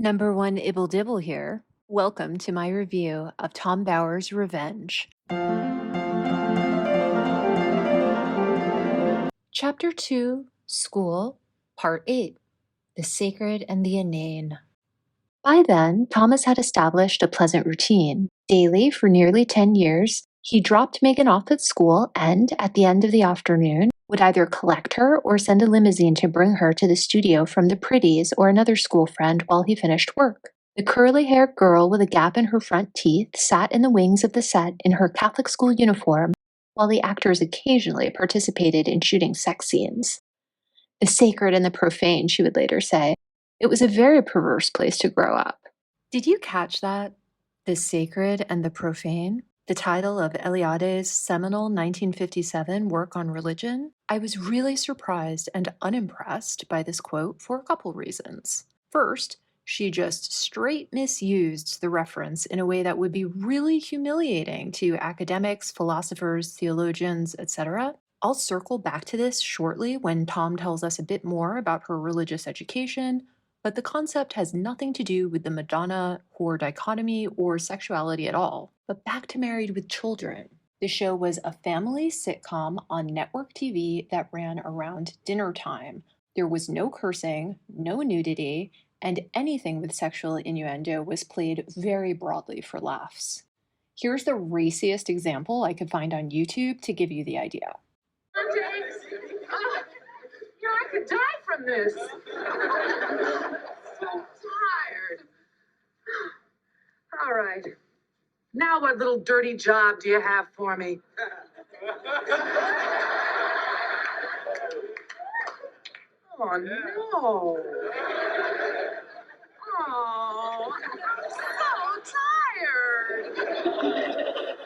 Number one Ibble Dibble here. Welcome to my review of Tom Bower's Revenge. Chapter 2, School, Part 8, The Sacred and the Inane. By then, Thomas had established a pleasant routine. Daily, for nearly 10 years, he dropped Meghan off at school and, at the end of the afternoon, would either collect her or send a limousine to bring her to the studio from the Pretties or another school friend while he finished work. The curly-haired girl with a gap in her front teeth sat in the wings of the set in her Catholic school uniform, while the actors occasionally participated in shooting sex scenes. The sacred and the profane, she would later say. It was a very perverse place to grow up. Did you catch that? The Sacred and the Profane? The title of Eliade's seminal 1957 work on religion? I was really surprised and unimpressed by this quote for a couple reasons. First, she just straight misused the reference in a way that would be really humiliating to academics, philosophers, theologians, etc. I'll circle back to this shortly when Tom tells us a bit more about her religious education, but the concept has nothing to do with the Madonna-whore dichotomy or sexuality at all. But back to Married with Children. The show was a family sitcom on network TV that ran around dinner time. There was no cursing, no nudity, and anything with sexual innuendo was played very broadly for laughs. Here's the raciest example I could find on YouTube to give you the idea. I could die from this. So tired. All right. Now what little dirty job do you have for me? Oh, no. Oh, I'm so tired.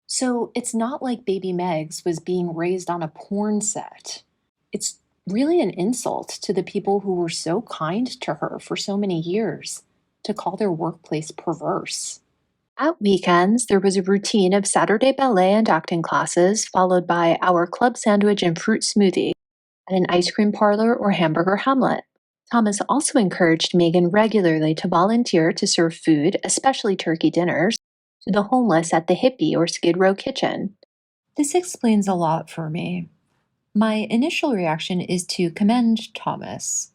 So it's not like baby Megs was being raised on a porn set. It's really an insult to the people who were so kind to her for so many years to call their workplace perverse. At weekends, there was a routine of Saturday ballet and acting classes, followed by our club sandwich and fruit smoothie at an ice cream parlor or hamburger hamlet. Thomas also encouraged Meghan regularly to volunteer to serve food, especially turkey dinners, to the homeless at the Hippie or Skid Row kitchen. This explains a lot for me. My initial reaction is to commend Thomas.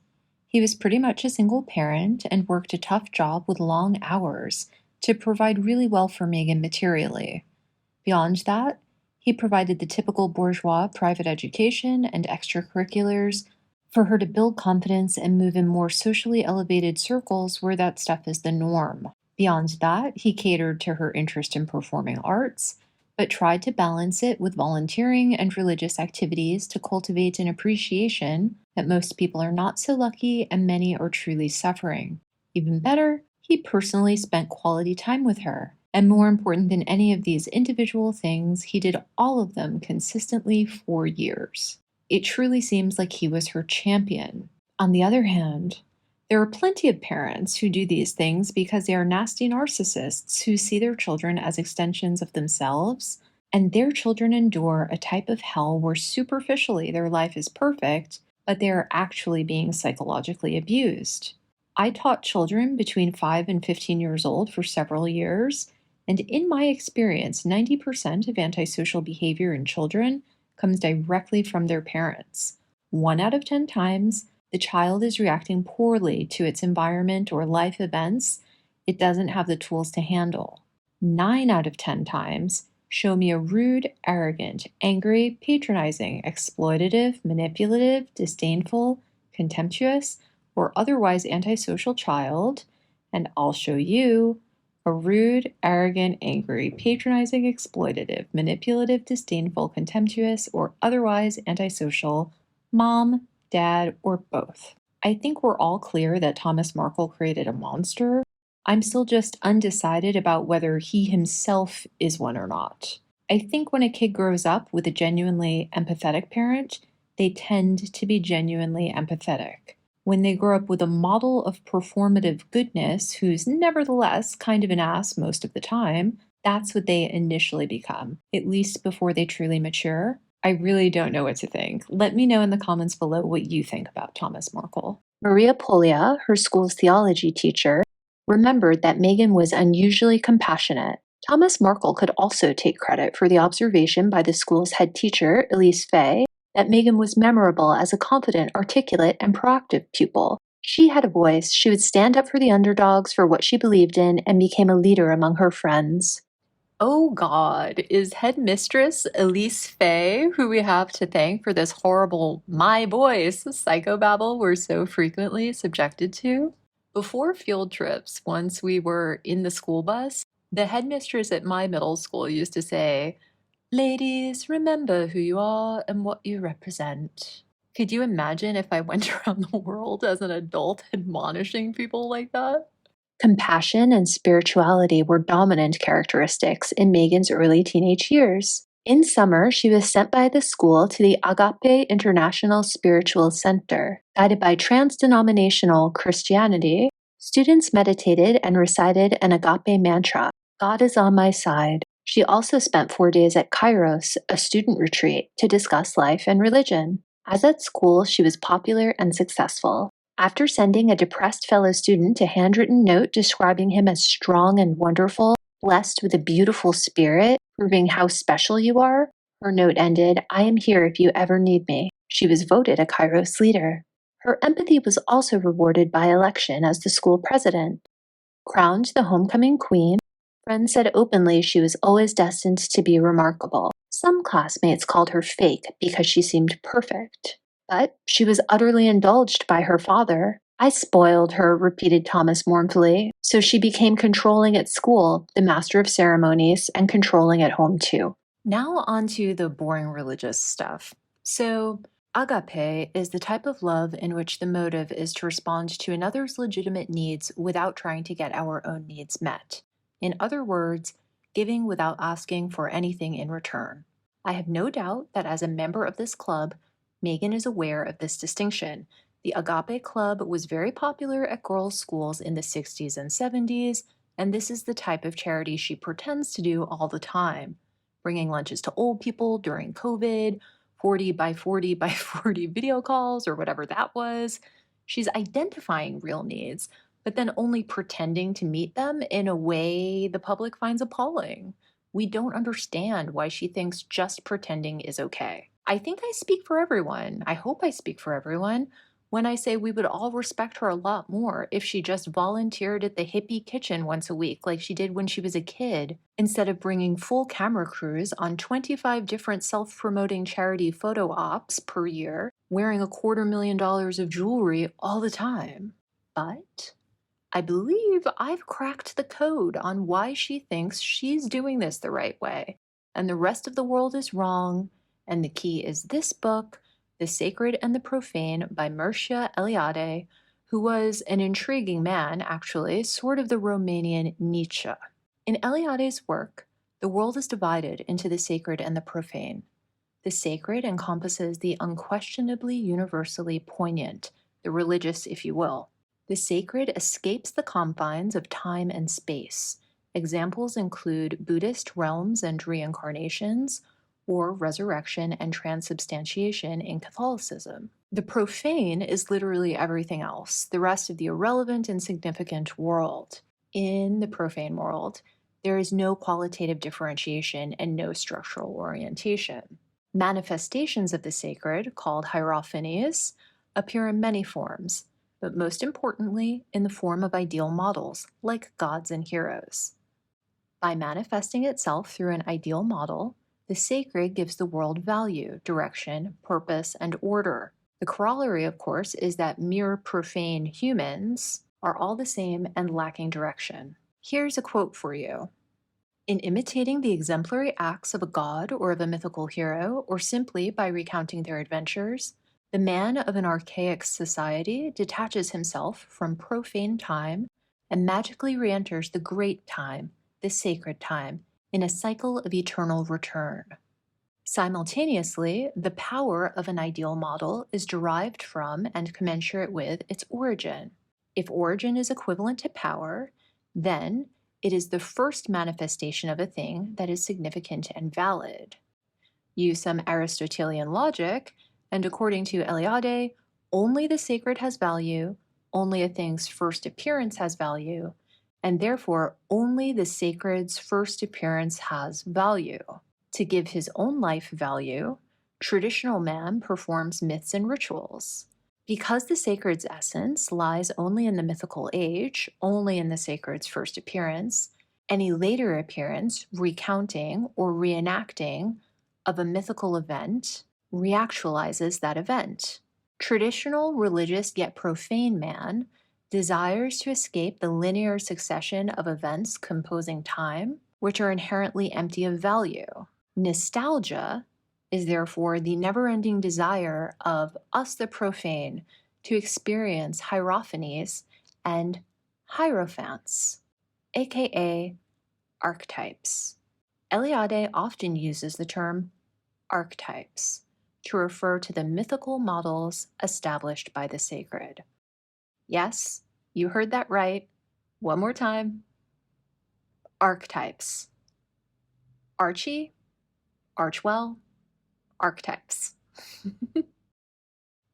He was pretty much a single parent and worked a tough job with long hours to provide really well for Meghan materially. Beyond that, he provided the typical bourgeois private education and extracurriculars for her to build confidence and move in more socially elevated circles where that stuff is the norm. Beyond that, he catered to her interest in performing arts, but tried to balance it with volunteering and religious activities to cultivate an appreciation that most people are not so lucky and many are truly suffering. Even better, he personally spent quality time with her. And more important than any of these individual things, he did all of them consistently for years. It truly seems like he was her champion. On the other hand, there are plenty of parents who do these things because they are nasty narcissists who see their children as extensions of themselves, and their children endure a type of hell where superficially their life is perfect, but they are actually being psychologically abused. I taught children between 5 and 15 years old for several years, and in my experience, 90% of antisocial behavior in children comes directly from their parents. 1 out of 10 times, the child is reacting poorly to its environment or life events it doesn't have the tools to handle. 9 out of 10 times, show me a rude, arrogant, angry, patronizing, exploitative, manipulative, disdainful, contemptuous, or otherwise antisocial child, and I'll show you a rude, arrogant, angry, patronizing, exploitative, manipulative, disdainful, contemptuous, or otherwise antisocial mom, dad, or both. I think we're all clear that Thomas Markle created a monster. I'm still just undecided about whether he himself is one or not. I think when a kid grows up with a genuinely empathetic parent, they tend to be genuinely empathetic. When they grow up with a model of performative goodness who's nevertheless kind of an ass most of the time, that's what they initially become, at least before they truly mature. I really don't know what to think. Let me know in the comments below what you think about Thomas Markle. Maria Polia, her school's theology teacher, remembered that Meghan was unusually compassionate. Thomas Markle could also take credit for the observation by the school's head teacher, Elise Fay, that Meghan was memorable as a confident, articulate, and proactive pupil. She had a voice, she would stand up for the underdogs for what she believed in, and became a leader among her friends. Oh God, is headmistress Elise Fay, who we have to thank for this horrible my voice psychobabble we're so frequently subjected to? Before field trips, once we were in the school bus, the headmistress at my middle school used to say, "Ladies, remember who you are and what you represent." Could you imagine if I went around the world as an adult admonishing people like that? Compassion and spirituality were dominant characteristics in Meghan's early teenage years. In summer, she was sent by the school to the Agape International Spiritual Center. Guided by trans-denominational Christianity, students meditated and recited an agape mantra, "God is on my side." She also spent 4 days at Kairos, a student retreat, to discuss life and religion. As at school, she was popular and successful. After sending a depressed fellow student a handwritten note describing him as strong and wonderful, blessed with a beautiful spirit, proving how special you are, her note ended, "I am here if you ever need me." She was voted a Kairos leader. Her empathy was also rewarded by election as the school president. Crowned the homecoming queen, friends said openly she was always destined to be remarkable. Some classmates called her fake because she seemed perfect. But she was utterly indulged by her father. "I spoiled her," repeated Thomas mournfully, "so she became controlling at school, the master of ceremonies, and controlling at home too." Now on to the boring religious stuff. So, agape is the type of love in which the motive is to respond to another's legitimate needs without trying to get our own needs met. In other words, giving without asking for anything in return. I have no doubt that as a member of this club, Meghan is aware of this distinction. The Agape Club was very popular at girls' schools in the 60s and 70s, and this is the type of charity she pretends to do all the time. Bringing lunches to old people during COVID, 40 by 40 by 40 video calls, or whatever that was. She's identifying real needs, but then only pretending to meet them in a way the public finds appalling. We don't understand why she thinks just pretending is okay. I think I speak for everyone. I hope I speak for everyone when I say we would all respect her a lot more if she just volunteered at the hippie kitchen once a week like she did when she was a kid, instead of bringing full camera crews on 25 different self-promoting charity photo ops per year, wearing $250,000 of jewelry all the time. But I believe I've cracked the code on why she thinks she's doing this the right way, and the rest of the world is wrong, and the key is this book, The Sacred and the Profane by Mircea Eliade, who was an intriguing man, actually, sort of the Romanian Nietzsche. In Eliade's work, the world is divided into the sacred and the profane. The sacred encompasses the unquestionably universally poignant, the religious, if you will. The sacred escapes the confines of time and space. Examples include Buddhist realms and reincarnations, or resurrection and transubstantiation in Catholicism. The profane is literally everything else, the rest of the irrelevant, insignificant world. In the profane world, there is no qualitative differentiation and no structural orientation. Manifestations of the sacred, called hierophanies, appear in many forms, but most importantly in the form of ideal models, like gods and heroes. By manifesting itself through an ideal model, the sacred gives the world value, direction, purpose, and order. The corollary, of course, is that mere profane humans are all the same and lacking direction. Here's a quote for you. In imitating the exemplary acts of a god or of a mythical hero, or simply by recounting their adventures, the man of an archaic society detaches himself from profane time and magically re-enters the great time, the sacred time, in a cycle of eternal return. Simultaneously, the power of an ideal model is derived from and commensurate with its origin. If origin is equivalent to power, then it is the first manifestation of a thing that is significant and valid. Use some Aristotelian logic, and according to Eliade, only the sacred has value, only a thing's first appearance has value, and therefore only the sacred's first appearance has value. To give his own life value, traditional man performs myths and rituals. Because the sacred's essence lies only in the mythical age, only in the sacred's first appearance, any later appearance, recounting or reenacting of a mythical event reactualizes that event. Traditional, religious, yet profane man desires to escape the linear succession of events composing time, which are inherently empty of value. Nostalgia is therefore the never-ending desire of us, the profane, to experience hierophanies and hierophants, aka archetypes. Eliade often uses the term archetypes to refer to the mythical models established by the sacred. Yes, you heard that right. One more time. Archetypes. Archie, Archewell, Archetypes.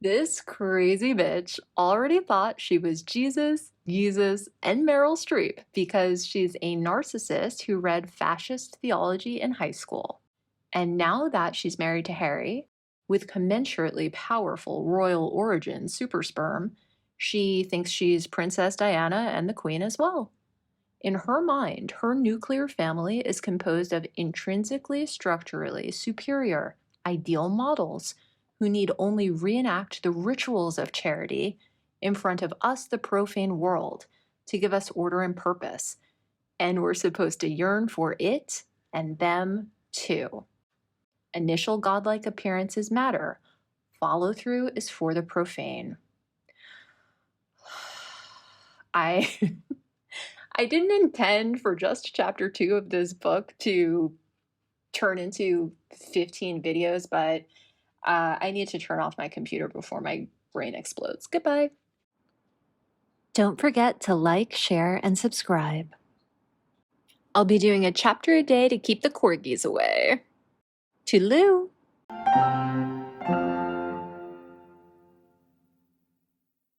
This crazy bitch already thought she was Jesus, Yeezus, and Meryl Streep because she's a narcissist who read fascist theology in high school. And now that she's married to Harry, with commensurately powerful royal origin super sperm, she thinks she's Princess Diana and the Queen as well. In her mind, her nuclear family is composed of intrinsically structurally superior, ideal models who need only reenact the rituals of charity in front of us, the profane world, to give us order and purpose. And we're supposed to yearn for it and them too. Initial godlike appearances matter. Follow through is for the profane. I didn't intend for just chapter 2 of this book to turn into 15 videos, but I need to turn off my computer before my brain explodes. Goodbye. Don't forget to like, share, and subscribe. I'll be doing a chapter a day to keep the corgis away. Toodaloo!